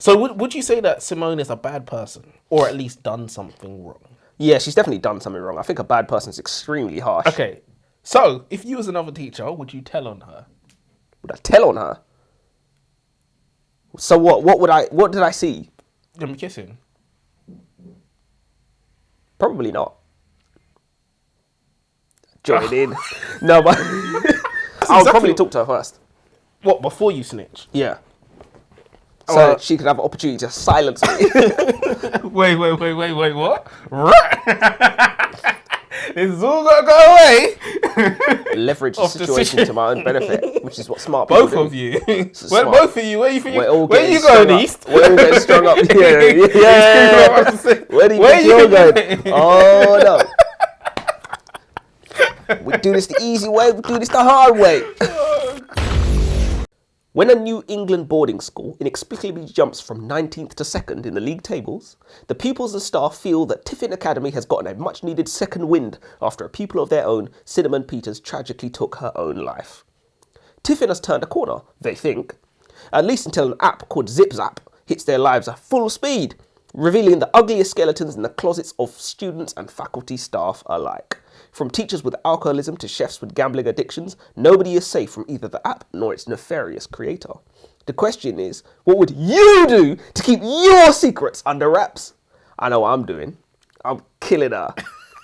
So would you say that Simone is a bad person, or at least done something wrong? Yeah, she's definitely done something wrong. I think a bad person is extremely harsh. Okay, so if you was another teacher, would you tell on her? Would I tell on her? So what? What did I see? Them kissing. Probably not. Join in. No, but I'll probably talk to her first. What, before you snitch? Yeah. So she could have an opportunity to silence me. Wait, what? This is all gotta go away. Leverage the situation to my own benefit, which is what smart people Both do. of you. Both of you. Where you think where you going, going, East? We're all getting strung up here. Yeah. Where do you think you're going? Oh no. We do this the easy way, we do this the hard way. When a New England boarding school inexplicably jumps from 19th to 2nd in the league tables, the pupils and staff feel that Tiffin Academy has gotten a much-needed second wind after a pupil of their own, Cinnamon Peters, tragically took her own life. Tiffin has turned a corner, they think, at least until an app called Zip Zap hits their lives at full speed, revealing the ugliest skeletons in the closets of students and faculty staff alike. From teachers with alcoholism to chefs with gambling addictions, nobody is safe from either the app nor its nefarious creator. The question is, what would you do to keep your secrets under wraps? I know what I'm doing. I'm killing her.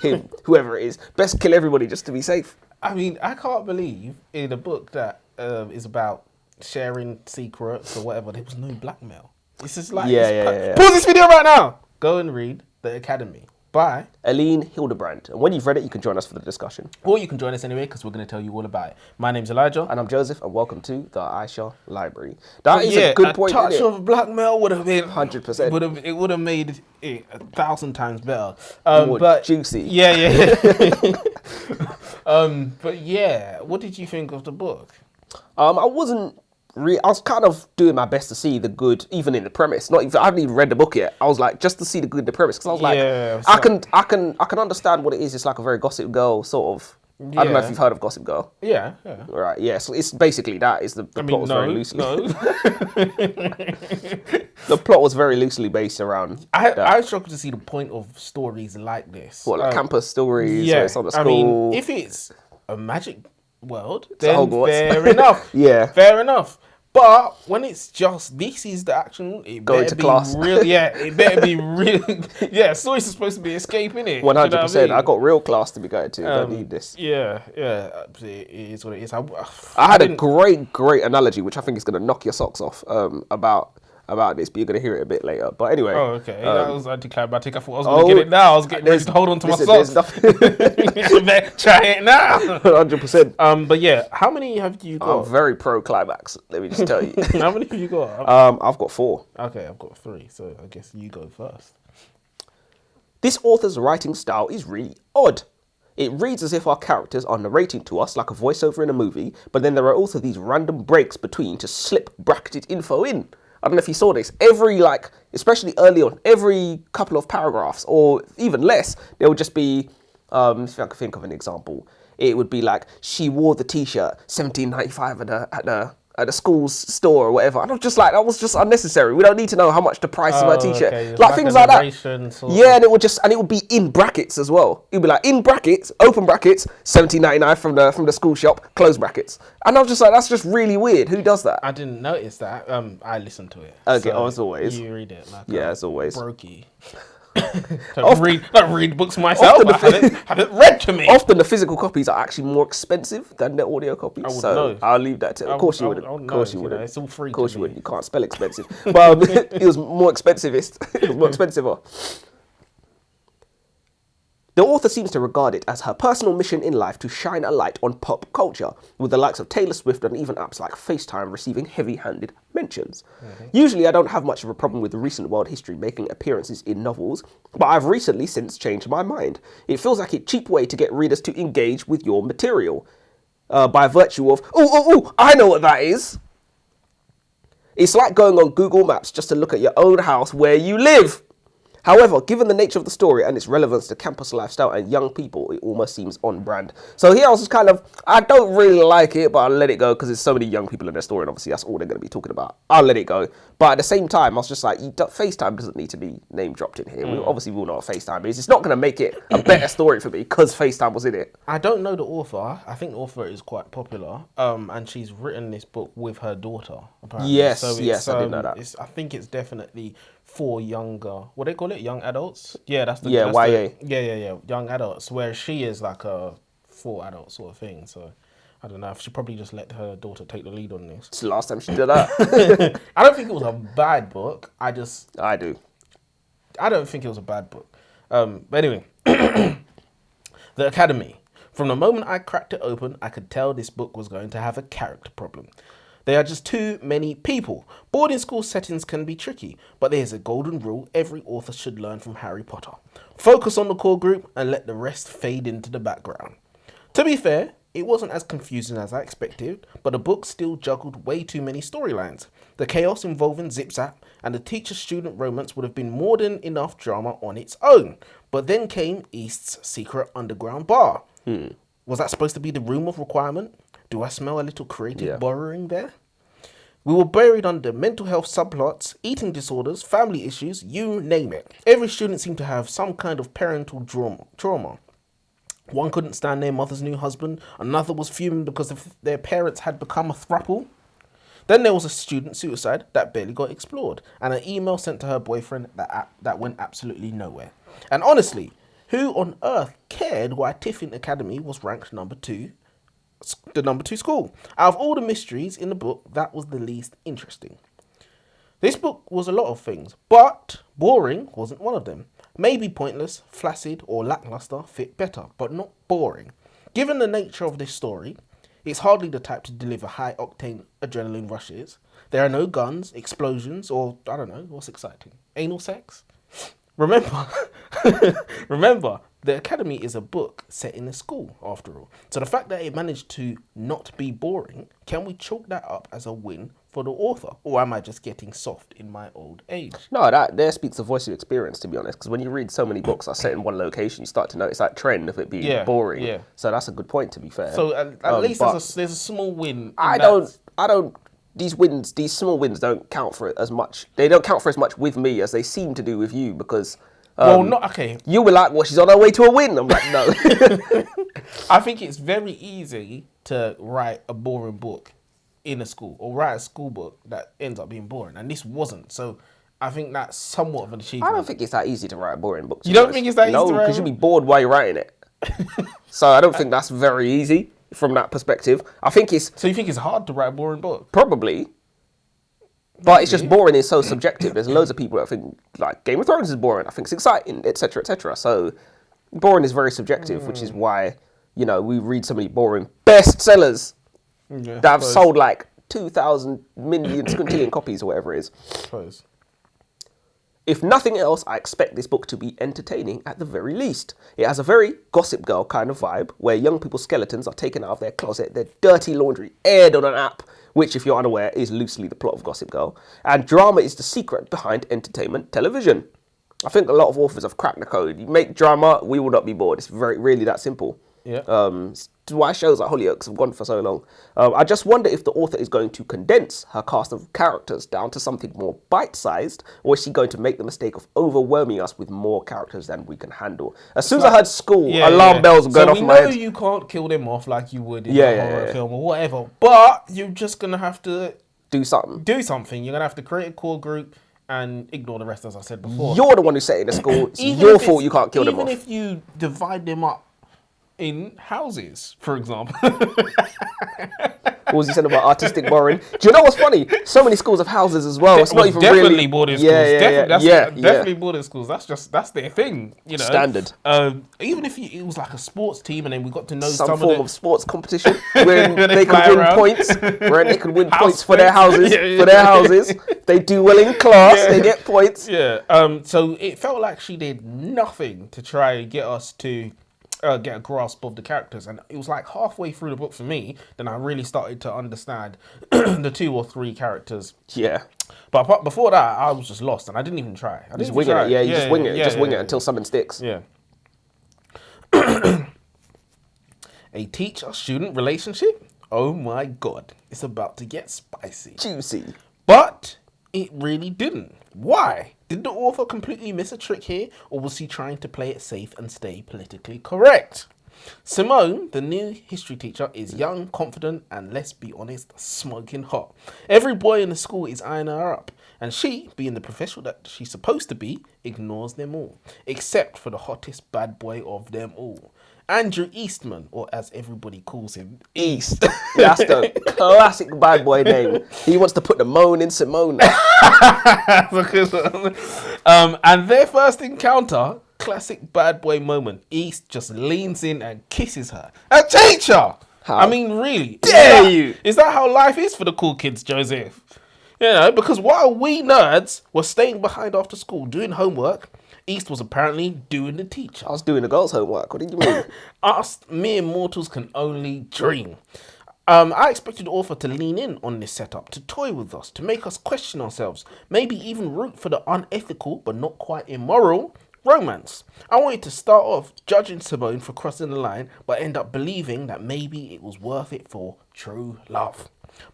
Him, whoever it is. Best kill everybody just to be safe. I mean, I can't believe in a book that is about sharing secrets or whatever, there was no blackmail. This is like... Yeah. Pause this video right now! Go and read The Academy by Elin Hilderbrand. And when you've read it, you can join us for the discussion. Or you can join us anyway, because we're going to tell you all about it. My name's Elijah. And I'm Joseph, and welcome to the Aisha Library. That is a good point, a touch of blackmail would have been... 100%. It would have made it 1,000 times better. But juicy. Yeah. But yeah, what did you think of the book? I was kind of doing my best to see the good, even in the premise. I haven't even read the book yet. I was like, just to see the good in the premise, because I was like, I can understand what it is. It's like a very Gossip Girl sort of. I don't know if you've heard of Gossip Girl. Yeah. Right. Yeah. So it's basically that. Is the plot was very loosely. The plot was very loosely based around. I struggle to see the point of stories like this. What, like campus stories? Yeah. Where it's on the school. I mean, if it's a magic world, then Hogwarts. fair enough. Yeah. Fair enough. But when it's just, this is the action, it Going better to be class. real. Yeah, it better be real. Yeah, stories are supposed to be escaping it. 100%. I got real class to be going to. I don't need this. Yeah. It is what it is. I had a great analogy, which I think is going to knock your socks off about this, but you're going to hear it a bit later. But anyway. Oh, okay. That was anticlimactic. I thought I was going to get it now. I was getting ready to hold on to my socks. There's nothing. Try it now. 100%. But yeah, how many have you got? I'm very pro climax. Let me just tell you. How many have you got? I've got 4. Okay, I've got 3. So I guess you go first. This author's writing style is really odd. It reads as if our characters are narrating to us like a voiceover in a movie, but then there are also these random breaks between to slip bracketed info in. I don't know if you saw this. Especially early on, every couple of paragraphs, or even less, there would just be, if I could think of an example, it would be like, she wore the t-shirt, $17.95 at the school's store or whatever. And I'm just like, that was just unnecessary. We don't need to know how much the price of her t-shirt. Okay. Like things like that. Yeah, and it would be in brackets as well. It'd be like in brackets, open brackets, $17.99 from the school shop, close brackets. And I was just like, that's just really weird. Who does that? I didn't notice that. I listened to it. Okay, so as always. You read it like as always. Brokey. Don't read books myself. I haven't read to me. Often the physical copies are actually more expensive than the audio copies. I'll leave that to. Of course you wouldn't. Of course you wouldn't. It's all free. Of course you wouldn't. You can't spell expensive. But it was more expensivist. It was more expensiver. The author seems to regard it as her personal mission in life to shine a light on pop culture, with the likes of Taylor Swift and even apps like FaceTime receiving heavy-handed mentions. Usually I don't have much of a problem with recent world history making appearances in novels, but I've recently since changed my mind. It feels like a cheap way to get readers to engage with your material, by virtue of, I know what that is. It's like going on Google Maps just to look at your own house where you live. However, given the nature of the story and its relevance to campus lifestyle and young people, it almost seems on brand. So here I was just kind of, I don't really like it, but I'll let it go because there's so many young people in their story, and obviously that's all they're going to be talking about. I'll let it go. But at the same time, I was just like, FaceTime doesn't need to be name dropped in here. We obviously will know what FaceTime is. It's not going to make it a better story for me because FaceTime was in it. I don't know the author. I think the author is quite popular. And she's written this book with her daughter, apparently. Yes, so yes, I did know that. I think it's definitely for younger, what do they call it? Young adults? Yeah, that's the... Yeah, that's YA. Yeah. Young adults, where she is like a for adult sort of thing. So, I don't know. She probably just let her daughter take the lead on this. It's the last time she did that. I don't think it was a bad book. I do. I don't think it was a bad book. But anyway, The Academy. From the moment I cracked it open, I could tell this book was going to have a character problem. There are just too many people. Boarding school settings can be tricky, but there's a golden rule every author should learn from Harry Potter. Focus on the core group and let the rest fade into the background. To be fair, it wasn't as confusing as I expected, but the book still juggled way too many storylines. The chaos involving Zip Zap and the teacher-student romance would have been more than enough drama on its own. But then came East's secret underground bar. Was that supposed to be the room of requirement? Do I smell a little creative borrowing there? We were buried under mental health subplots, eating disorders, family issues, you name it. Every student seemed to have some kind of parental trauma. One couldn't stand their mother's new husband, another was fuming because their parents had become a throuple. Then there was a student suicide that barely got explored, and an email sent to her boyfriend that went absolutely nowhere. And honestly, who on earth cared why Tiffin Academy was ranked the number two school? Out of all the mysteries in the book, that was the least interesting. This book was a lot of things, but boring wasn't one of them. Maybe pointless, flaccid, or lacklustre fit better, but not boring. Given the nature of this story, it's hardly the type to deliver high-octane adrenaline rushes. There are no guns, explosions, or, I don't know, what's exciting? Anal sex? Remember, The Academy is a book set in a school, after all. So the fact that it managed to not be boring, can we chalk that up as a win for the author? Or am I just getting soft in my old age? No, that there speaks a voice of experience, to be honest. Because when you read so many books that are set in one location, you start to notice that trend of it being boring. Yeah. So that's a good point, to be fair. So at least there's a small win. These small wins don't count for it as much. They don't count for as much with me as they seem to do with you, because you were like, well, she's on her way to a win. I'm like, no. I think it's very easy to write a boring book in a school, or write a school book that ends up being boring, and this wasn't. So I think that's somewhat of an achievement. I don't think it's that easy to write a boring book. You don't think it's that easy to write? No, because you'll be bored while you're writing it. So I don't think that's very easy from that perspective. I think it's... So you think it's hard to write a boring book? Probably. But it's just boring is so subjective. There's loads of people that think like Game of Thrones is boring. I think it's exciting, etc., etc. So boring is very subjective, which is why, we read so many boring bestsellers that have sold like 2,000 million squintillion copies or whatever it is. Suppose. If nothing else, I expect this book to be entertaining at the very least. It has a very Gossip Girl kind of vibe, where young people's skeletons are taken out of their closet, their dirty laundry aired on an app, which, if you're unaware, is loosely the plot of Gossip Girl. And drama is the secret behind entertainment television. I think a lot of authors have cracked the code. You make drama, we will not be bored. It's really that simple. Yeah. Why shows like Hollyoaks have gone for so long. I just wonder if the author is going to condense her cast of characters down to something more bite-sized, or is she going to make the mistake of overwhelming us with more characters than we can handle? As soon as I heard school, alarm bells were going off in my head. So we know you can't kill them off like you would in a horror film or whatever, but you're just going to have to... Do something. You're going to have to create a core group and ignore the rest, as I said before. You're the one who's setting the school. It's your fault you can't kill them off. Even if you divide them up in houses, for example. What was he saying about artistic borrowing? Do you know what's funny? So many schools have houses as well. It's not even definitely really boarding schools. Definitely boarding schools. That's their thing. Standard. Even if it was like a sports team, and then we got to know some form of sports competition where they could win points, for their houses. They do well in class, they get points. Yeah. So it felt like she did nothing to try and get us to get a grasp of the characters, and it was like halfway through the book for me, then I really started to understand the 2 or 3 characters. Yeah. But before that, I was just lost, and I didn't even try. I didn't Just even winging try. it. Yeah, you just wing it. Yeah, Just wing yeah, it until something sticks. yeah. A teacher-student relationship? Oh my god, it's about to get spicy. Juicy. But it really didn't. Why? Did the author completely miss a trick here, or was he trying to play it safe and stay politically correct? Simone, the new history teacher, is young, confident, and let's be honest, smoking hot. Every boy in the school is eyeing her up, and she, being the professional that she's supposed to be, ignores them all, except for the hottest bad boy of them all. Andrew Eastman, or as everybody calls him, East. That's the classic bad boy name. He wants to put the moan in Simone. And their first encounter, classic bad boy moment. East just leans in and kisses her. A teacher! How I mean, really? dare you? Is that how life is for the cool kids, Joseph? You know, because while we nerds were staying behind after school doing homework, East was apparently doing the teacher. I was doing the girls' homework. What did you mean? Us mere mortals can only dream. I expected the author to lean in on this setup, to toy with us, to make us question ourselves, maybe even root for the unethical but not quite immoral romance. I wanted to start off judging Simone for crossing the line, but end up believing that maybe it was worth it for true love.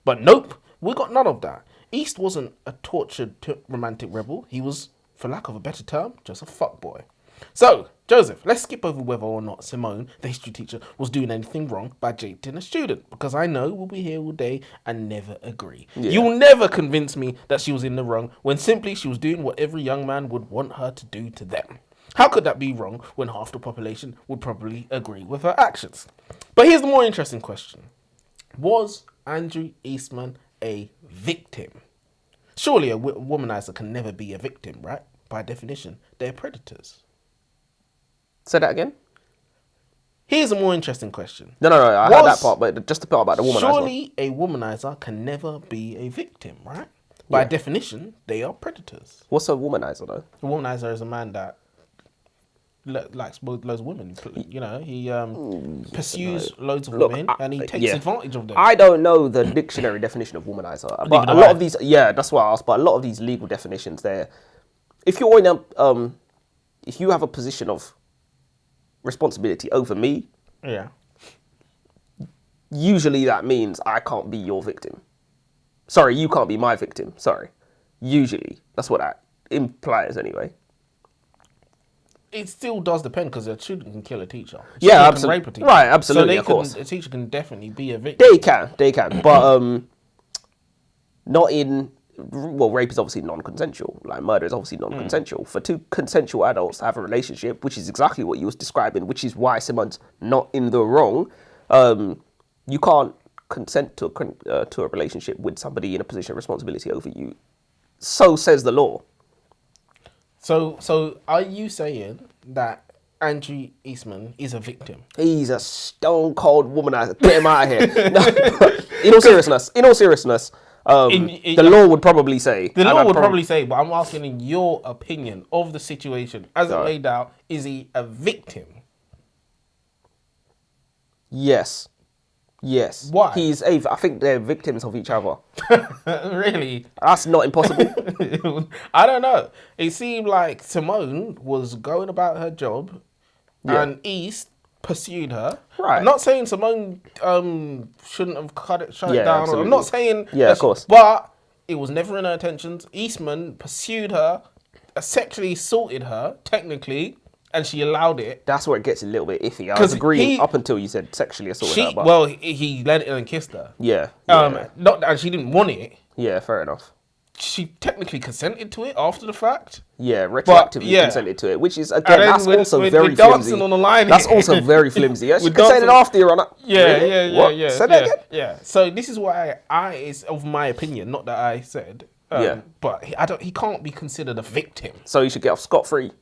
But nope, we got none of that. East wasn't a tortured romantic rebel. He was, for lack of a better term, just a fuckboy. So, Joseph, let's skip over whether or not Simone, the history teacher, was doing anything wrong by jilting a student, because I know we'll be here all day and never agree. Yeah. You'll never convince me that she was in the wrong when simply she was doing what every young man would want her to do to them. How could that be wrong when half the population would probably agree with her actions? But here's the more interesting question. Was Andrew Eastman a victim? Surely a womanizer can never be a victim, right? By definition, they're predators. Say that again? Here's a more interesting question. No, I heard that part, but just the part about the womanizer. Surely a womanizer can never be a victim, right? By definition, they are predators. What's a womanizer, though? A womanizer is a man that likes loads of women. You know, he pursues loads of women and he takes advantage of them. I don't know the dictionary definition of womanizer, but a lot of these, that's why I asked. But a lot of these legal definitions, there, if you're in a, if you have a position of responsibility over me, usually that means I can't be your victim. Sorry, you can't be my victim. Sorry, usually that's what that implies, anyway. It still does depend because a student can kill a teacher. Yeah, absolutely. Right, absolutely, of course. A teacher can definitely be a victim. They can, but not in. Well, rape is obviously non-consensual. Like murder is obviously non-consensual. For 2 consensual adults to have a relationship, which is exactly what you was describing, which is why someone's not in the wrong. You can't consent to a relationship with somebody in a position of responsibility over you. So says the law. So are you saying that Andrew Eastman is a victim? He's a stone cold womanizer. Get him out of here. No, in all seriousness, the law would probably say. The law would probably say, but I'm asking in your opinion of the situation as it laid out, is he a victim? Yes. Why? I think they're victims of each other. Really? That's not impossible. I don't know. It seemed like Simone was going about her job and East pursued her. Right. I'm not saying Simone shouldn't have shut it down. Absolutely. I'm not saying... Yeah, of course. But it was never in her intentions. Eastman pursued her, sexually assaulted her, technically, and she allowed it. That's where it gets a little bit iffy. I was agreeing up until you said sexually assaulted her. But well, he let it and kissed her. Yeah. And she didn't want it. Yeah, fair enough. She technically consented to it after the fact. Yeah, retroactively consented to it, which is, again, that's also very flimsy. On the line that's also very flimsy. Yeah, she consented after Your Honour. Yeah. Say that again? Yeah. So this is why I is of my opinion, not that I said. But he can't be considered a victim. So he should get off scot-free.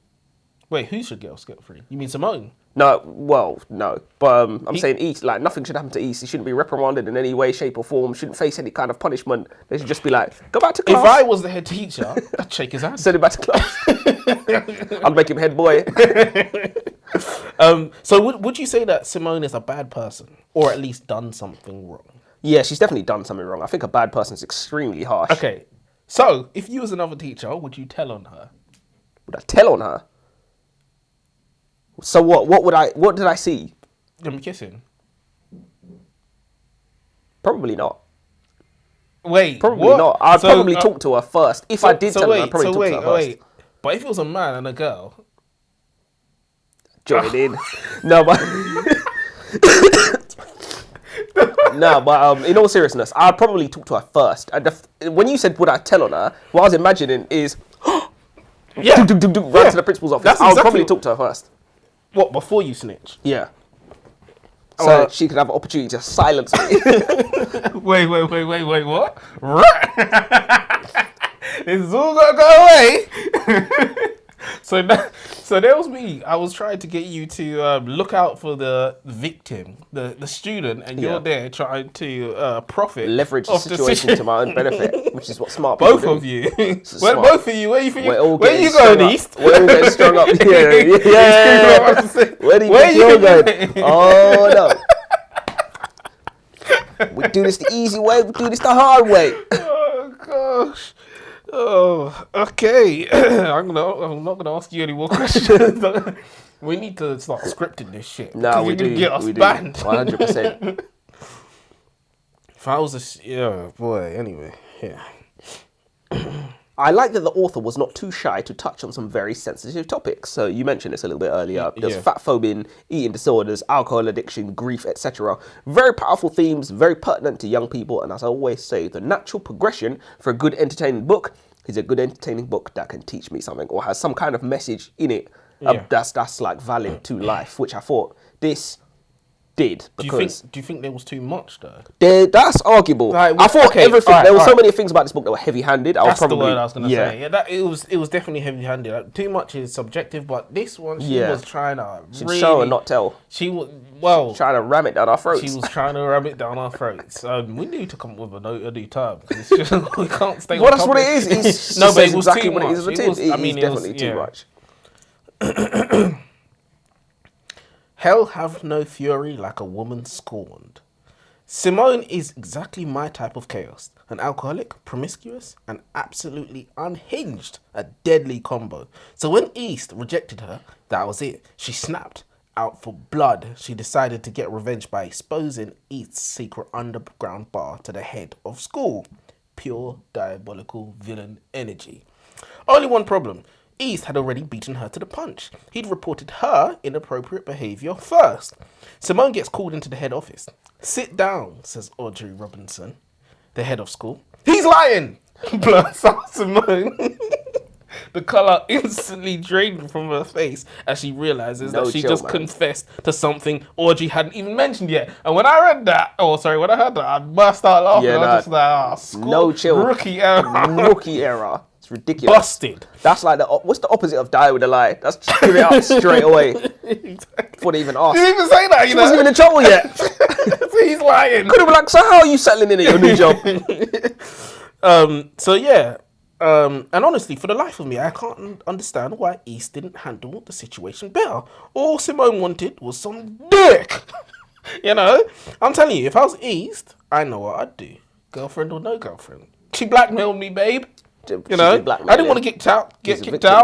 Wait, who should get off scot-free? You mean Simone? No, well, no. But I'm saying East, like, nothing should happen to East. He shouldn't be reprimanded in any way, shape or form. Shouldn't face any kind of punishment. They should just be like, go back to class. If I was the head teacher, I'd shake his hand. Send him back to class. I'd make him head boy. So would you say that Simone is a bad person, or at least done something wrong? Yeah, she's definitely done something wrong. I think a bad person is extremely harsh. Okay, so if you was another teacher, would you tell on her? Would I tell on her? So what? What did I see? Them kissing? Probably not. Wait, Probably what? not. I'd So, probably talk to her first. If I did tell her, I'd probably talk to her first. Wait. But if it was a man and a girl, Join in. No, but in all seriousness, I'd probably talk to her first. And when you said would I tell on her, what I was imagining is yeah, run to the principal's office. That's I would exactly probably talk to her first. what, before you snitch? Yeah. So she could have an opportunity to silence me. Wait, what? This is all gonna go away. So there was me. I was trying to get you to look out for the victim, the student, and you're there trying to profit, Leverage the off situation to my own benefit, which is what smart people both do. of you. Smart. Both of you. Where you think? We're all Where getting you strung going, up. East? We're all getting strung up. Yeah. Where do you think you're going? Oh no. We do this the easy way. We do this the hard way. Oh gosh. Oh, okay. I'm not gonna ask you any more questions. We need to start scripting this shit. No, we do. Get us We do. banned. 100%. If I was boy. Anyway, yeah. I like that the author was not too shy to touch on some very sensitive topics. So you mentioned this a little bit earlier. There's fat phobia, eating disorders, alcohol addiction, grief, etc. Very powerful themes, very pertinent to young people. And as I always say, the natural progression for a good entertaining book is a good entertaining book that can teach me something or has some kind of message in it that's like valid to life, which I thought this did. Because Do you think there was too much though? that's arguable. Like, I thought everything. right, there were so many things about this book that were heavy-handed. That's the word I was gonna say. Yeah, it was definitely heavy-handed. Like, too much is subjective, but this one she was trying to really show and not tell. She was trying to ram it down our throats. She was trying to ram it down our throats. We need to come up with a new term because it's just we can't stay. Well, that's what it is. It's no, but it was exactly too what much. it is. It is definitely too much. Hell have no fury like a woman scorned. Simone is exactly my type of chaos. An alcoholic, promiscuous, and absolutely unhinged. A deadly combo. So when East rejected her, that was it. She snapped. Out for blood, she decided to get revenge by exposing East's secret underground bar to the head of school. Pure diabolical villain energy. Only one problem. East had already beaten her to the punch. He'd reported her inappropriate behaviour first. Simone gets called into the head office. Sit down, says Audrey Robinson, the head of school. He's lying! Blurts out Simone. The colour instantly drained from her face as she realises that she just confessed to something Audrey hadn't even mentioned yet. And when I read that, when I heard that, I burst out laughing. I was just like, no chill. Rookie error. Rookie error. It's ridiculous. Busted. That's like what's the opposite of die with a lie? That's give it up straight away. Before they even asked. He didn't even say that, He wasn't even in trouble yet. So he's lying. Could have been like, so how are you settling in at your new job? And honestly, for the life of me, I can't understand why East didn't handle the situation better. All Simone wanted was some dick. You know? I'm telling you, if I was East, I know what I'd do. Girlfriend or no girlfriend. She blackmailed me, babe. You know? I didn't want to get kicked out,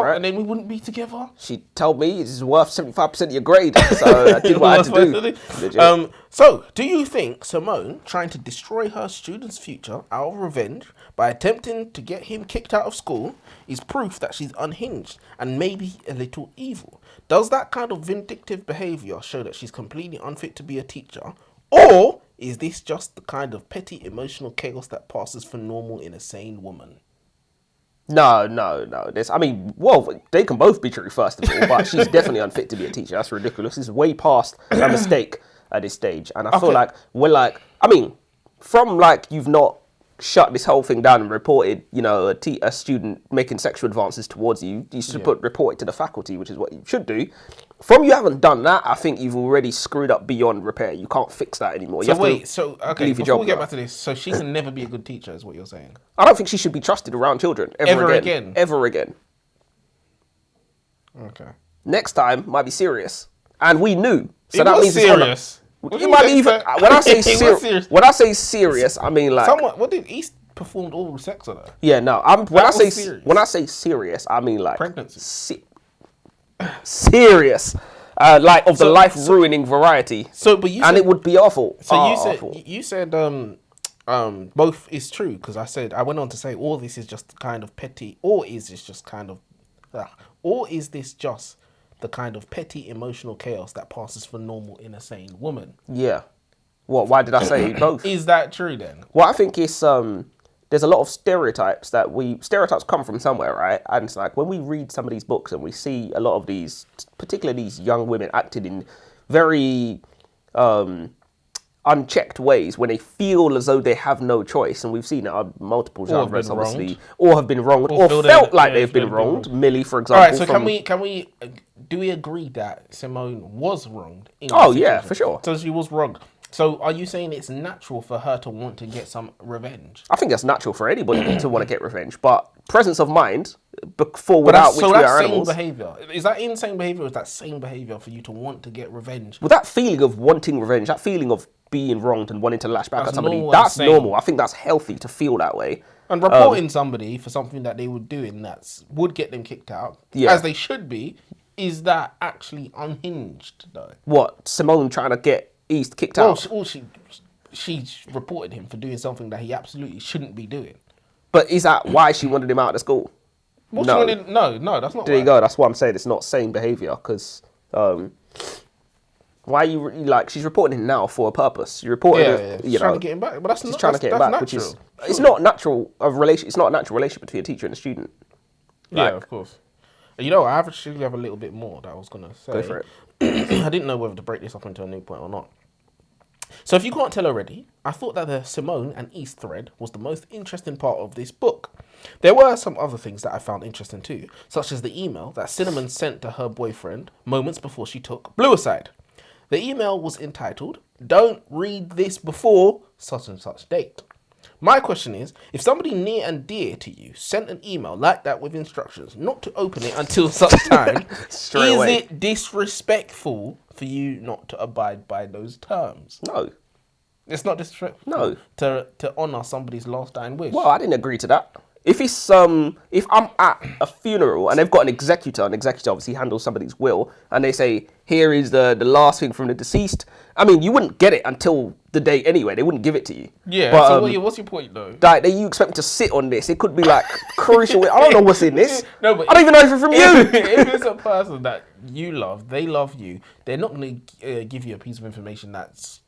right? And then we wouldn't be together. She told me this is worth 75% of your grade, so I did what I had to do. So, do you think Simone trying to destroy her student's future out of revenge by attempting to get him kicked out of school is proof that she's unhinged and maybe a little evil? Does that kind of vindictive behaviour show that she's completely unfit to be a teacher? Or is this just the kind of petty emotional chaos that passes for normal in a sane woman? No. They can both be true, first of all, but she's definitely unfit to be a teacher. That's ridiculous. It's way past a mistake at this stage. And I feel like you've not shut this whole thing down and reported, a student making sexual advances towards you. You should report it to the faculty, which is what you should do. From you haven't done that, I think you've already screwed up beyond repair. You can't fix that anymore. Before we get back to this, so she can never be a good teacher, is what you're saying? I don't think she should be trusted around children ever again. Ever again. Okay. Next time might be serious. and we knew. So It that was means serious. It might even when I say It was serious. when I say serious, I mean like What did East performed oral sex on her? yeah. No, Serious. when I say serious, I mean like Pregnancy. serious, like of the life ruining variety. So, but you and said, it would be awful. So awful. you said both is true because I went on to say all this is just kind of petty, or is this just kind of, or is this just the kind of petty emotional chaos that passes for normal in a sane woman? Yeah. What? Why did I say both? Is that true then? Well, I think it's there's a lot of stereotypes stereotypes come from somewhere, right? And it's like when we read some of these books and we see a lot of these, particularly these young women acting in very unchecked ways when they feel as though they have no choice, and we've seen it on multiple genres, obviously, or have been wronged, or felt like they've been wronged. Millie, for example. All right, so can we do we agree that Simone was wronged? Oh yeah, for sure. So she was wronged. So are you saying it's natural for her to want to get some revenge? I think that's natural for anybody to want to get revenge, but presence of mind, without which we are animals. Behavior. Is that insane behavior, or is that same behavior for you to want to get revenge? Well, that feeling of wanting revenge, that feeling of being wronged and wanting to lash back at somebody, normal, that's normal. I think that's healthy to feel that way. And reporting somebody for something that they were doing that would get them kicked out, as they should be, is that actually unhinged, though? What, Simone trying to get East kicked out? Well, she reported him for doing something that he absolutely shouldn't be doing. But is that why she wanted him out of the school? No, that's not. There you go. That's why I'm saying it's not same behavior, because why you like she's reporting him now for a purpose. You reported it, she's trying to get him back, but she's trying to get him back, natural. which is it's not natural of relation. It's not a natural relationship between a teacher and a student. Yeah, of course. You know, I actually have a little bit more that I was gonna say. Go for it. I didn't know whether to break this up into a new point or not. So if you can't tell already, I thought that the Simone and East thread was the most interesting part of this book. There were some other things that I found interesting too, such as the email that Cinnamon sent to her boyfriend moments before she took Blue aside. The email was entitled, "Don't read this before such and such date." My question is, if somebody near and dear to you sent an email like that with instructions not to open it until such time, is it disrespectful for you not to abide by those terms? No. It's not disrespectful. No. To honour somebody's last dying wish. Well, I didn't agree to that. If it's if I'm at a funeral and they've got an executor obviously handles somebody's will, and they say, here is the last thing from the deceased, I mean, you wouldn't get it until the day anyway. They wouldn't give it to you. Yeah, but, so what's your point though? Like, you expect me to sit on this? It could be like crucial. I don't know what's in this. No, but I don't even know if it's from you. If it's a person that you love, they love you, they're not going to give you a piece of information that's,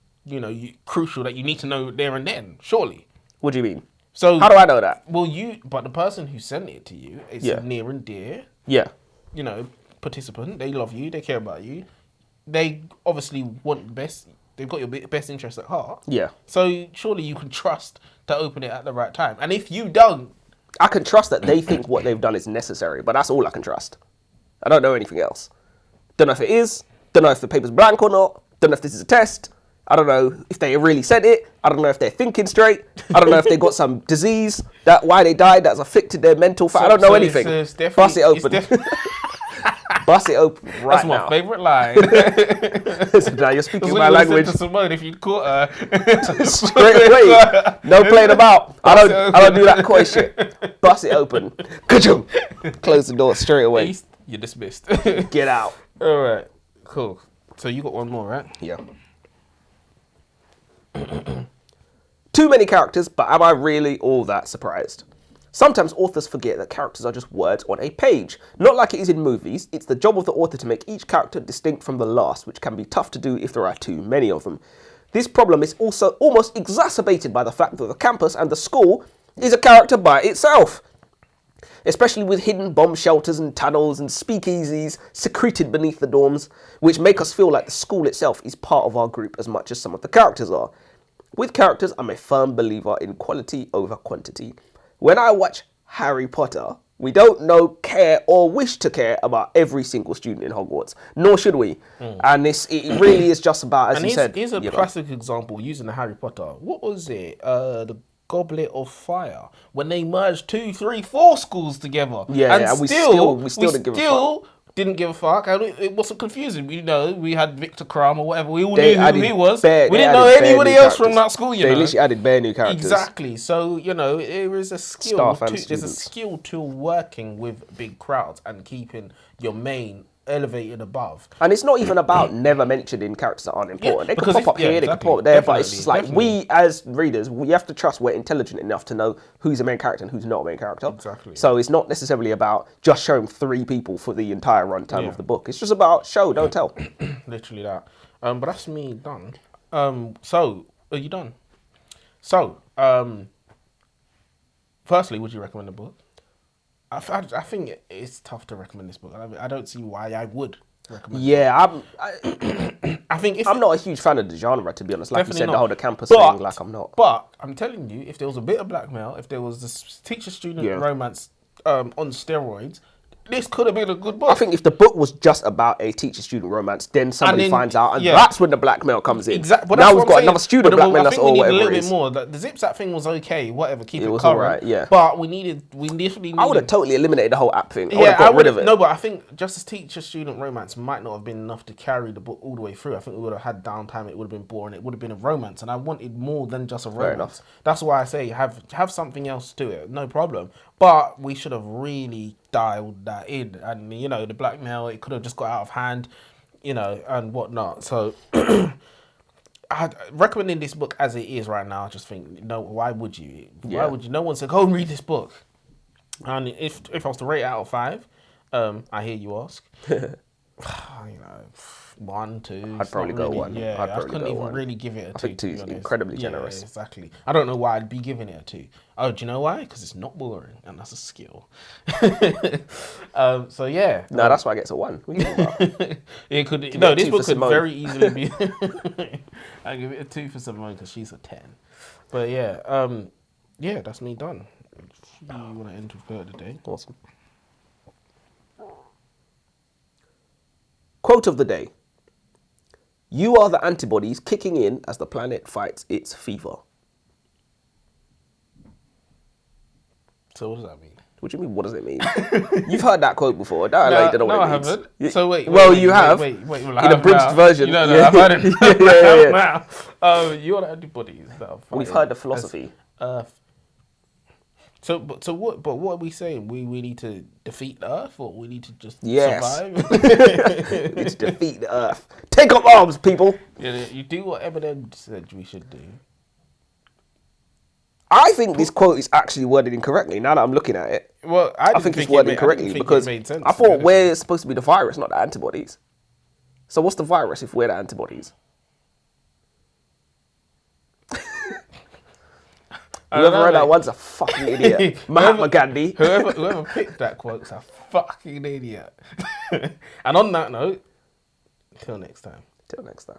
crucial that you need to know there and then, surely. What do you mean? So how do I know that? Well, but the person who sent it to you is near and dear. Yeah. Participant. They love you. They care about you. They obviously want the best. They've got your best interest at heart. Yeah. So surely you can trust to open it at the right time. And if you don't, I can trust that they think what they've done is necessary, but that's all I can trust. I don't know anything else. Don't know if it is. Don't know if the paper's blank or not. Don't know if this is a test. I don't know if they really said it. I don't know if they're thinking straight. I don't know if they got some disease why they died that's affected their mental. I don't know anything. Bust it open. Bust it open right now. That's my favourite line. Now you're speaking my language. To Simone if you'd caught her. Straight away. No playing about. I don't do that coy shit. Bust it open. Ka-choom. Close the door straight away. You're dismissed. Get out. All right. Cool. So you got one more, right? Yeah. Too many characters, but am I really all that surprised? Sometimes authors forget that characters are just words on a page. Not like it is in movies, it's the job of the author to make each character distinct from the last, which can be tough to do if there are too many of them. This problem is also almost exacerbated by the fact that the campus and the school is a character by itself. Especially with hidden bomb shelters and tunnels and speakeasies secreted beneath the dorms, which make us feel like the school itself is part of our group as much as some of the characters are. With characters, I'm a firm believer in quality over quantity. When I watch Harry Potter, we don't know, care, or wish to care about every single student in Hogwarts, nor should we. And it really is just about, as you said. Here's a classic example using the Harry Potter. What was it? The Goblet of Fire. When they merged 2, 3, 4 schools together. Yeah, and we still didn't give a fuck. didn't give a fuck, and it wasn't confusing. We had Victor Crumb or whatever. We all They knew who added he was. bare- We they didn't know added bare anybody new else from characters. that school. They literally added bare new characters. Exactly. So there is a skill. Staff and There's a students. skill to working with big crowds and keeping your main elevated above. And it's not even about never mentioning characters that aren't important. They could because pop up here, they could pop up there, but it's just like we as readers, we have to trust we're intelligent enough to know who's a main character and who's not a main character. Exactly. So it's not necessarily about just showing 3 people for the entire runtime of the book. It's just about show, don't tell. Literally that. But that's me done. So are you done? So firstly, would you recommend the book? I think it's tough to recommend this book. I don't see why I would recommend. Yeah, I think I'm not a huge fan of the genre, to be honest. Like you Definitely said, not. the whole campus But- thing, like I'm not. But I'm telling you, if there was a bit of blackmail, if there was this teacher-student romance on steroids, this could have been a good book. I think if the book was just about a teacher-student romance, then somebody then- finds out, and yeah. that's when the blackmail comes in. Exactly. Now we've got another student blackmail us or I think we need a whatever little it bit is. more. The Zip Zap thing was okay, whatever, keep it was current. alright, yeah. But we definitely needed. I would have totally eliminated the whole app thing. I would Yeah, have got rid of it. No, but I think just as teacher-student romance might not have been enough to carry the book all the way through. I think we would have had downtime. It would have been boring. It would have been a romance, and I wanted more than just a romance. enough. That's why I say have something else to it. No problem. But we should have really dialed that in, and the blackmail. It could have just got out of hand, and whatnot. So. Recommending this book as it is right now, I just think, no, why would you? Why would you? No one said, go and read this book. And if I was to rate it out of 5, I hear you ask. 1, 2. I'd probably go 1. Yeah, I'd I probably couldn't go even 1. really give it a 2. I think 2 is incredibly generous. Yeah, exactly. I don't know why I'd be giving it a 2. Oh, do you know why? Because it's not boring, and that's a skill. So yeah. No, that's why I get a 1. What are you talking about? It could. Give No, it a this 2 book for could Simone. very easily be. I give it a 2 for Simone because she's a 10. But yeah, yeah, that's me done. You want to end with her today? Awesome. Quote of the day. You are the antibodies kicking in as the planet fights its fever. So what does that mean? What do you mean, what does it mean? You've heard that quote before. Don't know you don't know what no, it I mean. haven't. So wait. Well, wait, you wait, have. Wait, well, I in a have bridged now. version. No, Yeah. I've heard it. Yeah. Now. You are the antibodies that are We've fighting heard the philosophy. as Earth. So what? But what are we saying? We need to defeat the Earth, or we need to just survive? We need to defeat the Earth. Take up arms, people. Yeah, you do what Eminem said we should do. I think this quote is actually worded incorrectly now that I'm looking at it. Well, I think it's worded incorrectly because it made sense, I thought we're supposed to be the virus, not the antibodies. So what's the virus if we're the antibodies? Whoever read that one's a fucking idiot. Mahatma Gandhi. Whoever picked that quote's a fucking idiot. And on that note, till next time. Till next time.